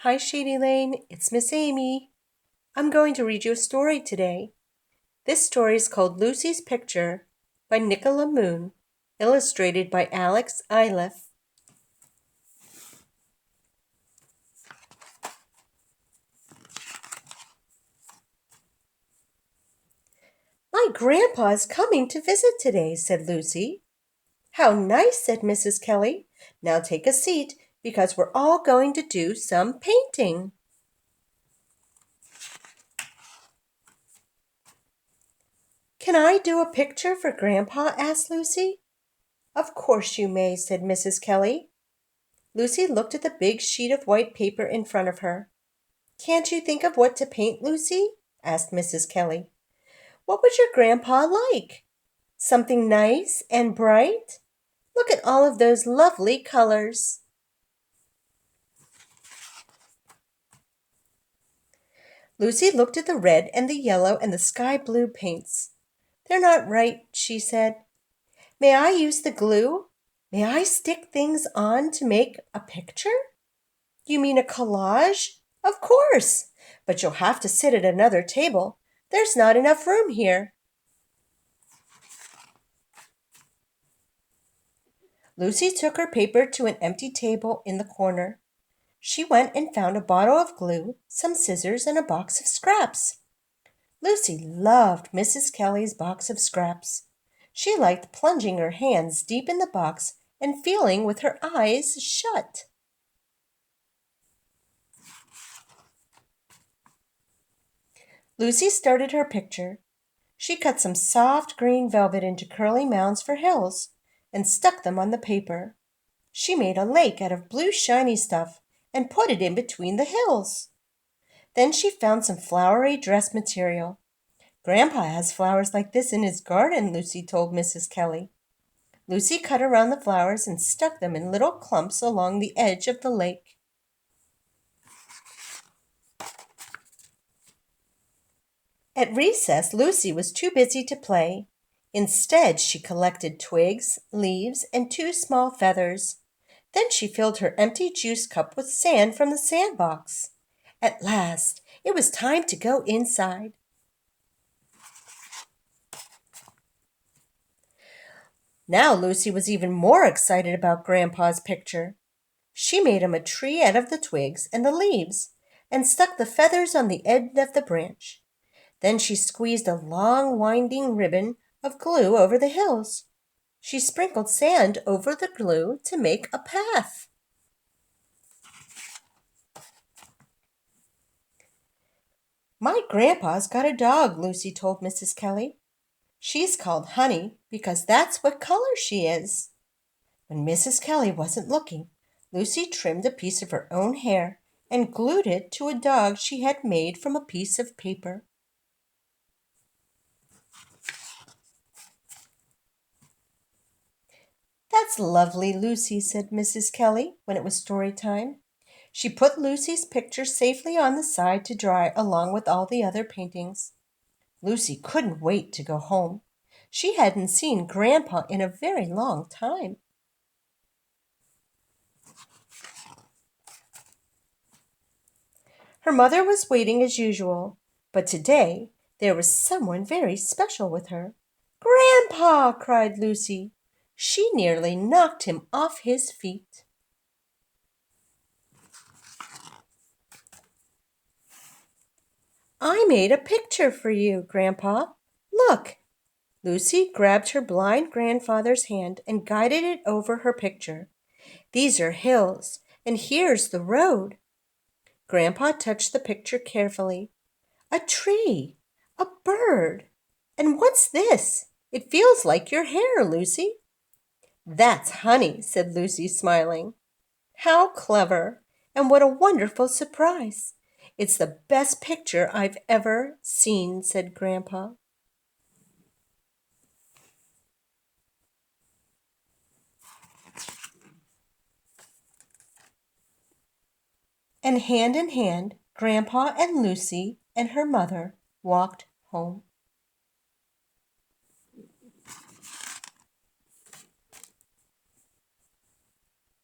Hi, Shady Lane. It's Miss Amy. I'm going to read you a story today. This story is called Lucy's Picture by Nicola Moon, illustrated by Alex Iliff. My grandpa is coming to visit today, said Lucy. How nice, said Mrs. Kelly. Now take a seat because we're all going to do some painting. Can I do a picture for Grandpa? Asked Lucy. Of course you may, said Mrs. Kelly. Lucy looked at the big sheet of white paper in front of her. Can't you think of what to paint, Lucy? Asked Mrs. Kelly. What would your grandpa like? Something nice and bright? Look at all of those lovely colors. Lucy looked at the red and the yellow and the sky blue paints. They're not right, she said. May I use the glue? May I stick things on to make a picture? You mean a collage? Of course, but you'll have to sit at another table. There's not enough room here. Lucy took her paper to an empty table in the corner. She went and found a bottle of glue, some scissors, and a box of scraps. Lucy loved Mrs. Kelly's box of scraps. She liked plunging her hands deep in the box and feeling with her eyes shut. Lucy started her picture. She cut some soft green velvet into curly mounds for hills and stuck them on the paper. She made a lake out of blue shiny stuff and put it in between the hills. Then she found some flowery dress material. Grandpa has flowers like this in his garden, Lucy told Mrs. Kelly. Lucy cut around the flowers and stuck them in little clumps along the edge of the lake. At recess, Lucy was too busy to play. Instead, she collected twigs, leaves, and two small feathers. Then she filled her empty juice cup with sand from the sandbox. At last, it was time to go inside. Now Lucy was even more excited about Grandpa's picture. She made him a tree out of the twigs and the leaves and stuck the feathers on the end of the branch. Then she squeezed a long winding ribbon of glue over the hills. She sprinkled sand over the glue to make a path. My grandpa's got a dog, Lucy told Mrs. Kelly. She's called Honey because that's what color she is. When Mrs. Kelly wasn't looking, Lucy trimmed a piece of her own hair and glued it to a dog she had made from a piece of paper. That's lovely, Lucy, said Mrs. Kelly when it was story time. She put Lucy's picture safely on the side to dry along with all the other paintings. Lucy couldn't wait to go home. She hadn't seen Grandpa in a very long time. Her mother was waiting as usual, but today there was someone very special with her. Grandpa! Cried Lucy. She nearly knocked him off his feet. I made a picture for you, Grandpa. Look. Lucy grabbed her blind grandfather's hand and guided it over her picture. These are hills, and here's the road. Grandpa touched the picture carefully. A tree, a bird. And what's this? It feels like your hair, Lucy. That's Honey, said Lucy, smiling. How clever, and what a wonderful surprise. It's the best picture I've ever seen, said Grandpa. And hand in hand, Grandpa and Lucy and her mother walked home.